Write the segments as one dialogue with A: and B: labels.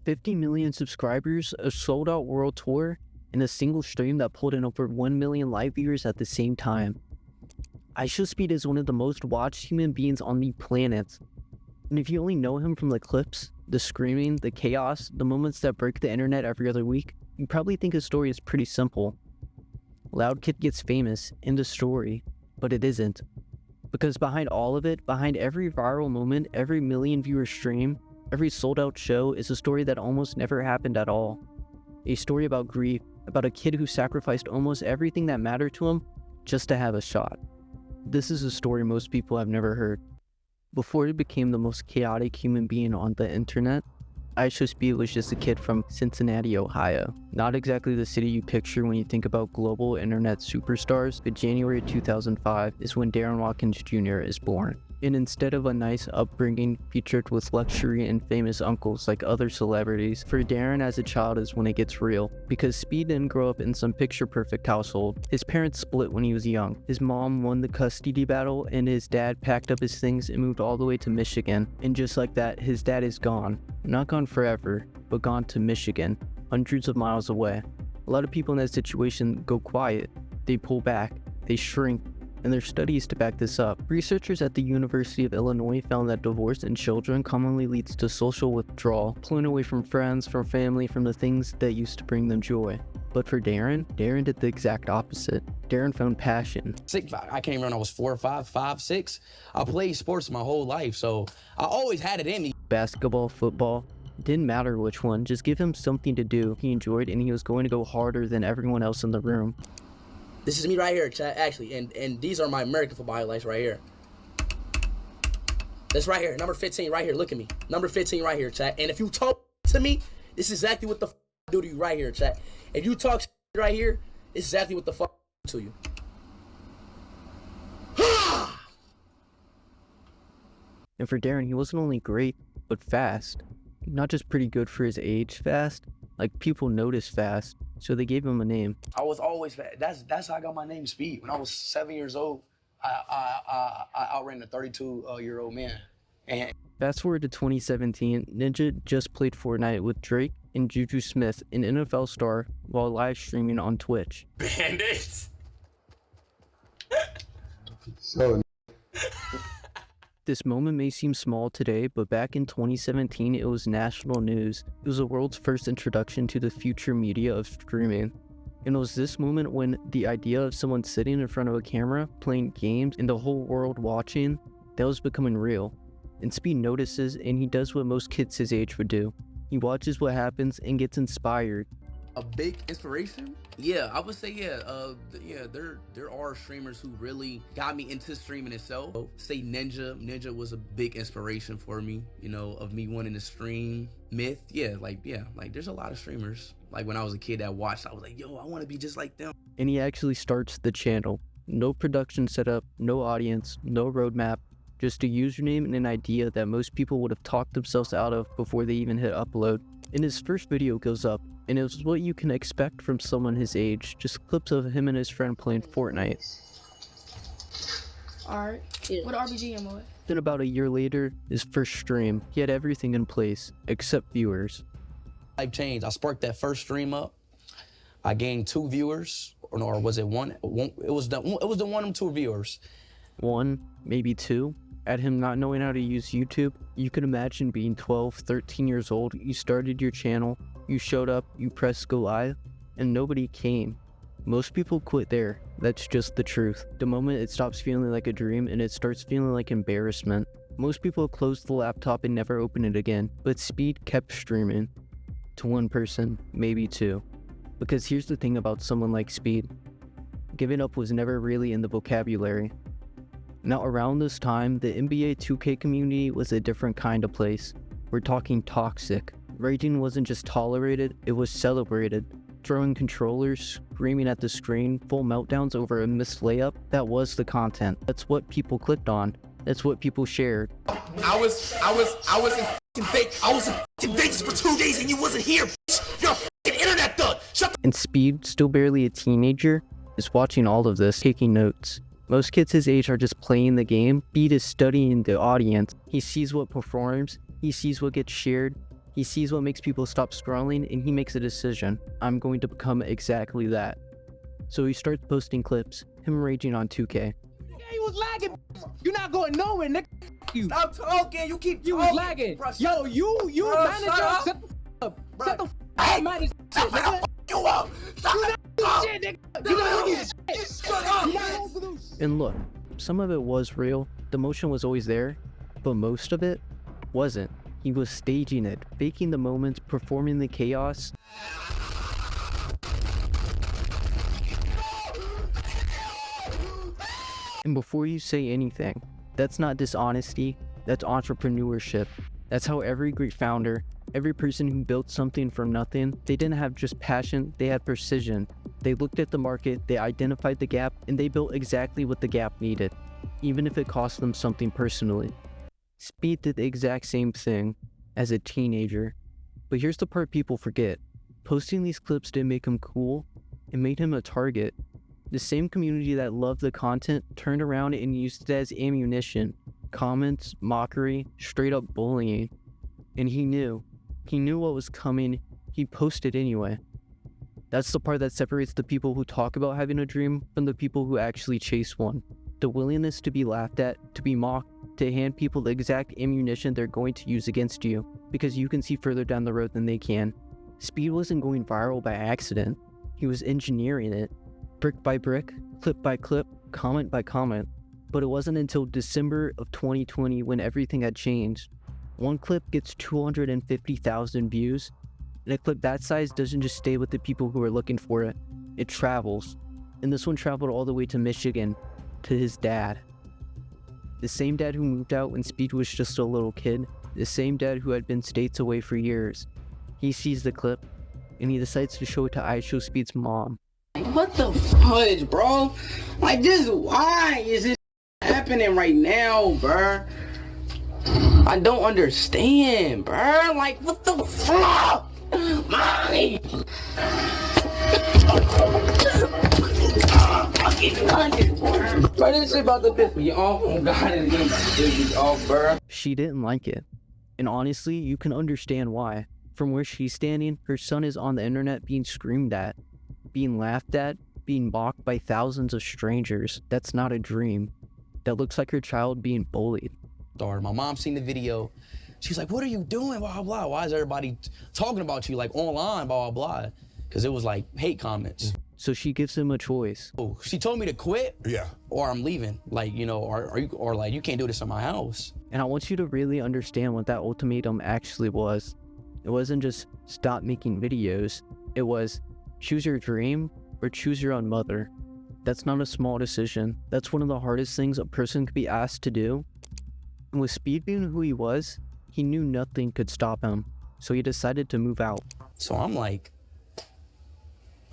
A: 50 million subscribers, a sold-out world tour, and a single stream that pulled in over 1 million live viewers at the same time. IShowSpeed is one of the most watched human beings on the planet. And if you only know him from the clips, the screaming, the chaos, the moments that break the internet every other week, you probably think his story is pretty simple. Loud kid gets famous, end of story. But it isn't. Because behind all of it, behind every viral moment, every million viewer stream, every sold out show is a story that almost never happened at all. A story about grief, about a kid who sacrificed almost everything that mattered to him just to have a shot. This is a story most people have never heard. Before he became the most chaotic human being on the internet, IShowSpeed was just a kid from Cincinnati, Ohio. Not exactly the city you picture when you think about global internet superstars, but January 2005 is when Darren Watkins Jr. is born. And instead of a nice upbringing featured with luxury and famous uncles like other celebrities, for Darren as a child is when it gets real. Because Speed didn't grow up in some picture-perfect household. His parents split when he was young. His mom won the custody battle, and his dad packed up his things and moved all the way to Michigan. And just like that, his dad is gone. Not gone forever, but gone to Michigan, hundreds of miles away. A lot of people in that situation go quiet. They pull back. They shrink. And there's studies to back this up. Researchers at the University of Illinois found that divorce in children commonly leads to social withdrawal, pulling away from friends, from family, from the things that used to bring them joy. But for Darren did the exact opposite. Darren found passion.
B: I came around, I was 4 or 5, 6. I played sports my whole life, so I always had it in me.
A: Basketball, football, didn't matter which one, just give him something to do he enjoyed, and he was going to go harder than everyone else in the room.
B: This is me right here, chat, actually, and these are my American football highlights right here. That's right here, number 15 right here, look at me. Number 15 right here, chat. And if you talk to me, this is exactly what the f I do to you right here, chat. If you talk right here, it's exactly what the f I do to you.
A: And for Darren, he wasn't only great, but fast. Not just pretty good for his age fast, like people notice fast, so they gave him a name.
B: I was always fast. That's how I got my name, Speed. When I was 7 years old, I outran a 32-year-old man. And
A: fast forward to 2017, Ninja just played Fortnite with Drake and Juju Smith, an NFL star, while live streaming on Twitch.
B: Bandits!
C: So
A: This moment may seem small today, but back in 2017, it was national news. It was the world's first introduction to the future media of streaming. And it was this moment when the idea of someone sitting in front of a camera, playing games, and the whole world watching, that was becoming real. And Speed notices, and he does what most kids his age would do. He watches what happens and gets inspired.
B: A big inspiration? Yeah, I would say there are streamers who really got me into streaming itself. Say Ninja was a big inspiration for me, you know, of me wanting to stream. Myth, like there's a lot of streamers. Like when I was a kid that watched, I was like, yo, I want to be just like them.
A: And he actually starts the channel. No production setup, no audience, no roadmap, just a username and an idea that most people would have talked themselves out of before they even hit upload. And his first video goes up, and it was what you can expect from someone his age, just clips of him and his friend playing Fortnite.
D: Alright, what RPG am I with?
A: Then about a year later, his first stream, he had everything in place, except viewers.
B: Life changed. I sparked that first stream up. I gained 2 viewers, or was it one? It was the one of 2 viewers.
A: 1, maybe 2. At him not knowing how to use YouTube, you can imagine being 12, 13 years old, you started your channel, you showed up, you pressed go live, and nobody came. Most people quit there. That's just the truth. The moment it stops feeling like a dream and it starts feeling like embarrassment. Most people close the laptop and never open it again, but Speed kept streaming. To 1 person, maybe 2. Because here's the thing about someone like Speed. Giving up was never really in the vocabulary. Now around this time, the NBA 2K community was a different kind of place. We're talking toxic. Raging wasn't just tolerated, it was celebrated. Throwing controllers, screaming at the screen, full meltdowns over a missed layup, that was the content. That's what people clicked on. That's what people shared.
E: I was in Vegas for 2 days and you wasn't here. You're a f***ing internet thug. Shut the
A: And Speed, still barely a teenager, is watching all of this, taking notes. Most kids his age are just playing the game. Speed is studying the audience. He sees what performs, he sees what gets shared, He sees what makes people stop scrolling and he makes a decision. I'm going to become exactly that. So he starts posting clips, him raging on 2K.
C: He was lagging. You're not going nowhere, nigga. You.
E: Stop talking. You keep
C: You
E: talking.
C: was lagging.
E: Bro,
C: Yo, you
E: Bro,
C: manager.
E: shut up.
C: Shut the up.
E: Bro.
C: Shut the
E: Hey,
C: manager.
E: stop it. I'll
C: Nigga.
E: f you up. Stop
C: You
E: it.
C: not do shit, nigga. You not do shit.
E: Shut up.
C: You not gonna do shit.
A: And look, some of it was real, the motion was always there, but most of it wasn't. He was staging it, faking the moments, performing the chaos. And before you say anything, that's not dishonesty, that's entrepreneurship. That's how every great founder, every person who built something from nothing, they didn't have just passion, they had precision. They looked at the market, they identified the gap, and they built exactly what the gap needed, even if it cost them something personally. Speed did the exact same thing as a teenager. But here's the part people forget. Posting these clips didn't make him cool, it made him a target. The same community that loved the content turned around and used it as ammunition. Comments, mockery, straight up bullying. And he knew what was coming, he posted anyway. That's the part that separates the people who talk about having a dream from the people who actually chase one. The willingness to be laughed at, to be mocked, to hand people the exact ammunition they're going to use against you, because you can see further down the road than they can. Speed wasn't going viral by accident, he was engineering it, brick by brick, clip by clip, comment by comment. But it wasn't until December of 2020 when everything had changed. One clip gets 250,000 views, and a clip that size doesn't just stay with the people who are looking for it, it travels. And this one traveled all the way to Michigan, to his dad. The same dad who moved out when Speed was just a little kid, the same dad who had been states away for years. He sees the clip, and he decides to show it to IShowSpeed's mom.
F: What the fudge, bro? Like, this, why is this happening right now, bruh? I don't understand, bruh. Like, what the fuck? Mommy! Bro, this shit about to piss me off. Oh, God, it's gonna piss me off, bruh.
A: She didn't like it. And honestly, you can understand why. From where she's standing, her son is on the internet being screamed at, being laughed at, being mocked by thousands of strangers. That's not a dream. That looks like her child being bullied.
B: My mom seen the video. She's like, what are you doing? Blah, blah, blah. Why is everybody talking about you like online, blah, blah, blah? Because it was like hate comments.
A: So she gives him a choice.
B: Oh, she told me to quit.
E: Yeah.
B: Or I'm leaving. Like, you know, or like, you can't do this in my house.
A: And I want you to really understand what that ultimatum actually was. It wasn't just stop making videos. It was choose your dream or choose your own mother. That's not a small decision. That's one of the hardest things a person could be asked to do. And with Speed being who he was, he knew nothing could stop him. So he decided to move out.
B: So I'm like,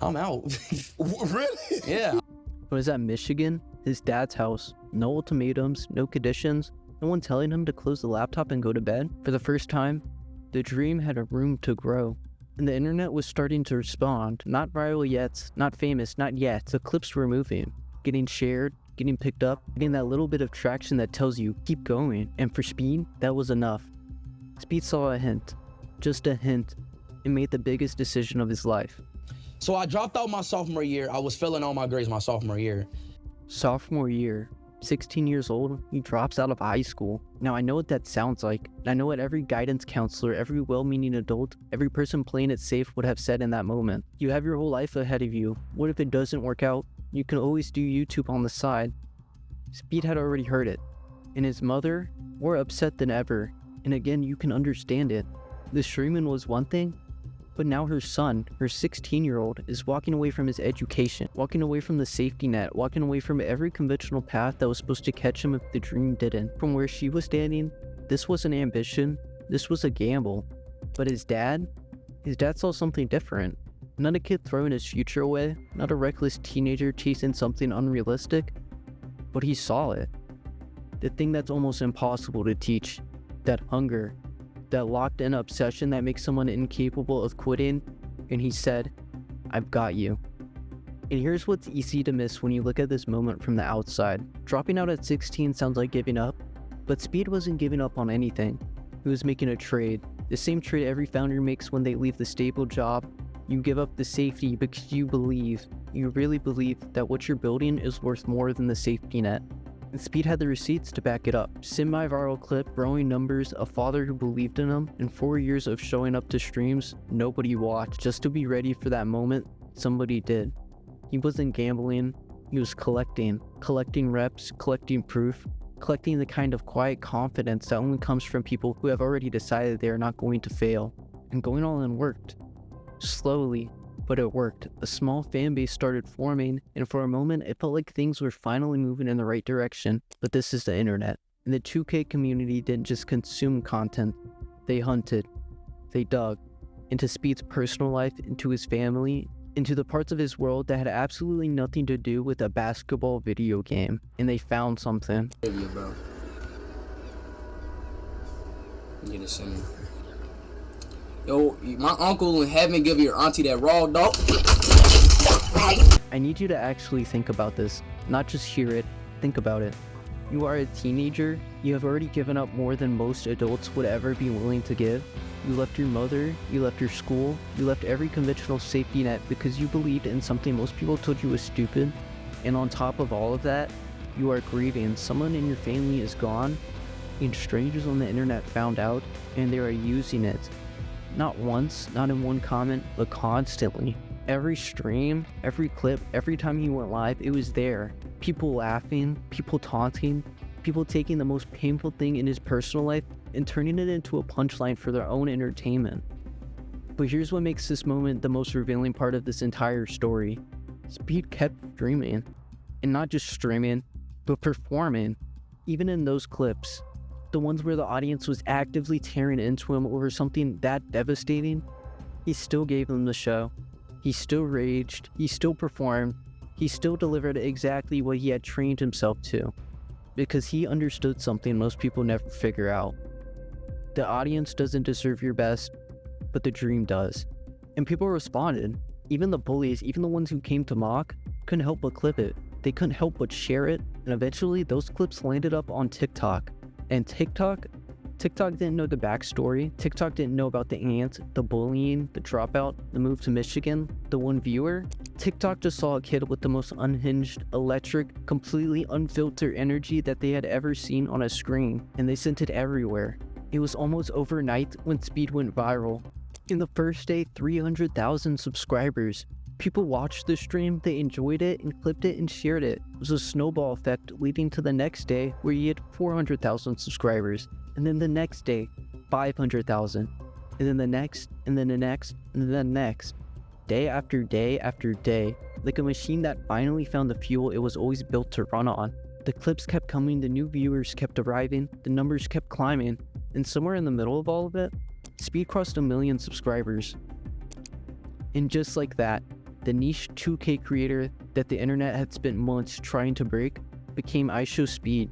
B: I'm out.
E: Really?
B: Yeah.
A: It was at Michigan, his dad's house. No ultimatums, no conditions, no one telling him to close the laptop and go to bed. For the first time, the dream had a room to grow. And the internet was starting to respond. Not viral yet, not famous, not yet. The clips were moving, getting shared, getting picked up, getting that little bit of traction that tells you, keep going. And for Speed, that was enough. Speed saw a hint, just a hint, and made the biggest decision of his life.
B: So I dropped out my sophomore year. I was failing all my grades my sophomore year.
A: Sophomore year, 16 years old, he drops out of high school. Now I know what that sounds like. I know what every guidance counselor, every well-meaning adult, every person playing it safe would have said in that moment. You have your whole life ahead of you. What if it doesn't work out? You can always do YouTube on the side. Speed had already heard it, and his mother, more upset than ever. And again, you can understand it. The streaming was one thing, but now her son, her 16-year-old, is walking away from his education, walking away from the safety net, walking away from every conventional path that was supposed to catch him if the dream didn't. From where she was standing, this was an ambition, this was a gamble. But his dad saw something different. Not a kid throwing his future away, not a reckless teenager chasing something unrealistic, but he saw it. The thing that's almost impossible to teach, that hunger, that locked-in obsession that makes someone incapable of quitting, and he said, I've got you. And here's what's easy to miss when you look at this moment from the outside. Dropping out at 16 sounds like giving up, but Speed wasn't giving up on anything. He was making a trade. The same trade every founder makes when they leave the stable job. You give up the safety because you really believe that what you're building is worth more than the safety net. And Speed had the receipts to back it up. Semi-viral clip, growing numbers, a father who believed in him, and 4 years of showing up to streams nobody watched. Just to be ready for that moment, somebody did. He wasn't gambling, he was collecting reps, collecting proof, collecting the kind of quiet confidence that only comes from people who have already decided they are not going to fail. And going all in worked. Slowly, but it worked. A small fan base started forming, and for a moment it felt like things were finally moving in the right direction. But this is the internet, and the 2K community didn't just consume content, they hunted, they dug into Speed's personal life, into his family, into the parts of his world that had absolutely nothing to do with a basketball video game, and they found something.
E: Trivia, bro. Get it to me. Yo, my uncle in heaven give your auntie that raw dog.
A: I need you to actually think about this, not just hear it, think about it. You are a teenager, you have already given up more than most adults would ever be willing to give. You left your mother, you left your school, you left every conventional safety net because you believed in something most people told you was stupid. And on top of all of that, you are grieving. Someone in your family is gone, and strangers on the internet found out, and they are using it. Not once, not in one comment, but constantly. Every stream, every clip, every time he went live, it was there. People laughing, people taunting, people taking the most painful thing in his personal life and turning it into a punchline for their own entertainment. But here's what makes this moment the most revealing part of this entire story. Speed kept streaming. And not just streaming, but performing. Even in those clips, the ones where the audience was actively tearing into him over something that devastating, he still gave them the show. He still raged, he still performed, he still delivered exactly what he had trained himself to. Because he understood something most people never figure out. The audience doesn't deserve your best, but the dream does. And people responded. Even the bullies, even the ones who came to mock, couldn't help but clip it. They couldn't help but share it, and eventually those clips landed up on TikTok. And TikTok didn't know the backstory. TikTok didn't know about the aunt, the bullying, the dropout, the move to Michigan, the one viewer. TikTok just saw a kid with the most unhinged, electric, completely unfiltered energy that they had ever seen on a screen, and they sent it everywhere. It was almost overnight when Speed went viral. In the first day, 300,000 subscribers. People watched the stream, they enjoyed it and clipped it and shared it. It was a snowball effect leading to the next day where he had 400,000 subscribers. And then the next day, 500,000. And then the next, and then the next, and then the next. Day after day after day. Like a machine that finally found the fuel it was always built to run on. The clips kept coming, the new viewers kept arriving, the numbers kept climbing. And somewhere in the middle of all of it, Speed crossed 1 million subscribers. And just like that, the niche 2K creator that the internet had spent months trying to break became IShowSpeed.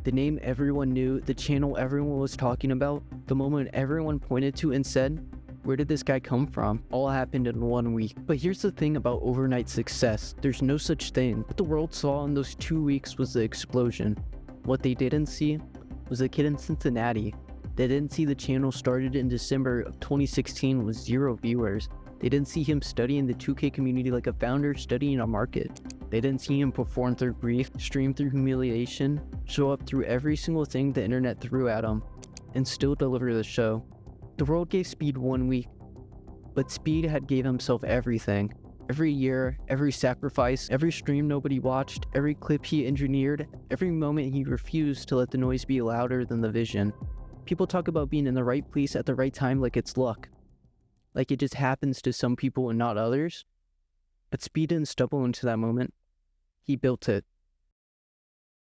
A: The name everyone knew, the channel everyone was talking about, the moment everyone pointed to and said, "Where did this guy come from?" All happened in 1 week. But here's the thing about overnight success. There's no such thing. What the world saw in those 2 weeks was the explosion. What they didn't see was a kid in Cincinnati. They didn't see the channel started in December of 2016 with 0 viewers. They didn't see him studying the 2K community like a founder studying a market. They didn't see him perform through grief, stream through humiliation, show up through every single thing the internet threw at him, and still deliver the show. The world gave Speed 1 week, but Speed had gave himself everything. Every year, every sacrifice, every stream nobody watched, every clip he engineered, every moment he refused to let the noise be louder than the vision. People talk about being in the right place at the right time like it's luck. Like it just happens to some people and not others. But Speed didn't stumble into that moment. He built it.